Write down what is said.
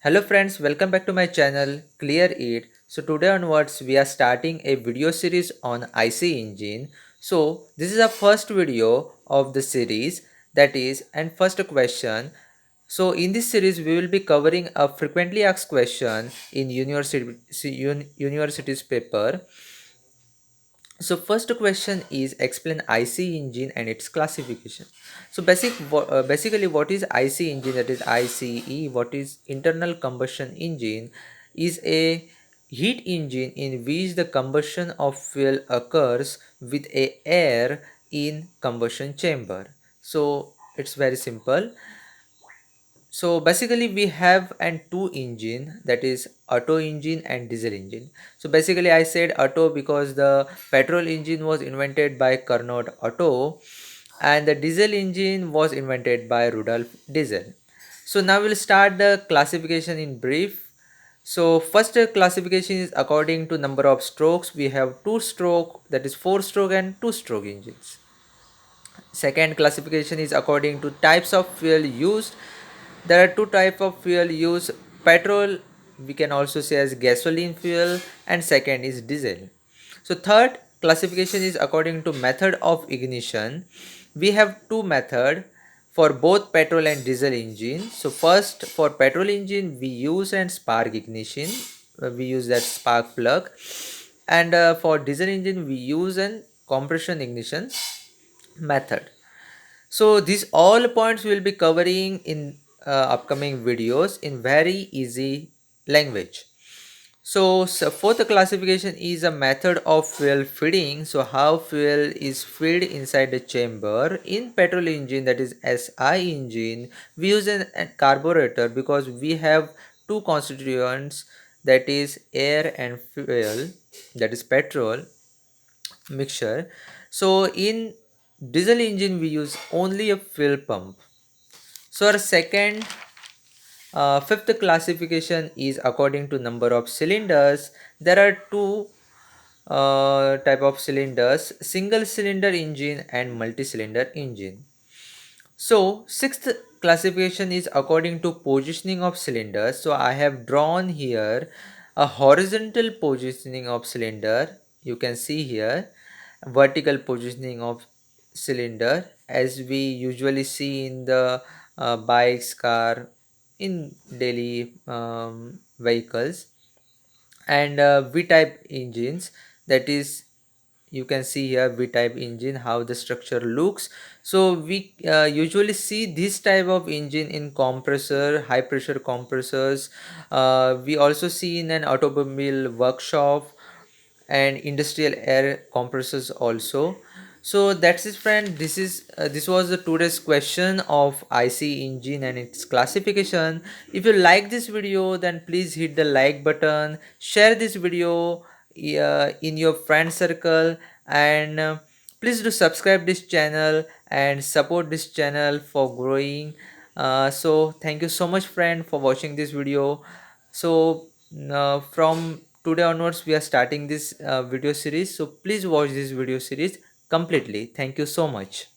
Hello friends, welcome back to my channel Clear It. So today onwards we are starting a video series on IC engine. So this is our first video of the series, that is, and first question. So in this series we will be covering a frequently asked question in university's paper. So first question is explain IC engine and its classification. So basically what is IC engine, that is ICE, what is internal combustion engine, is a heat engine in which the combustion of fuel occurs with a air in combustion chamber. So it's very simple. So basically we have an two engine, that is auto engine and diesel engine. So basically I said auto because the petrol engine was invented by Carnot Otto and the diesel engine was invented by Rudolf Diesel. So now we'll start the classification in brief. So first classification is according to number of strokes. We have two stroke, that is four stroke and two stroke engines. Second classification is according to types of fuel used. There are two types of fuel used: petrol, we can also say as gasoline fuel, and second is diesel. So third classification is according to method of ignition. We have two method for both petrol and diesel engine. So first, for petrol engine we use an spark ignition. We use that spark plug, and for diesel engine we use an compression ignition method. So these all points we will be covering in upcoming videos in very easy language. So fourth classification is a method of fuel feeding. So how fuel is fed inside the chamber. In petrol engine, that is SI engine, we use a carburetor because we have two constituents, that is air and fuel, that is petrol mixture. So in diesel engine we use only a fuel pump. So our fifth classification is according to number of cylinders. There are two type of cylinders: single cylinder engine and multi-cylinder engine. So sixth classification is according to positioning of cylinders. So I have drawn here a horizontal positioning of cylinder. You can see here vertical positioning of cylinder as we usually see in the bikes, car, in daily vehicles, and V-type engines, that is, you can see here V-type engine how the structure looks. So we usually see this type of engine in compressor, high pressure compressors. We also see in an automobile workshop and industrial air compressors also. So that's it friend, this was the today's question of IC engine and its classification. If you like this video then please hit the like button, share this video in your friend circle, and please do subscribe this channel and support this channel for growing. So thank you so much friend for watching this video. So from today onwards we are starting this video series, so please watch this video series completely. Thank you so much.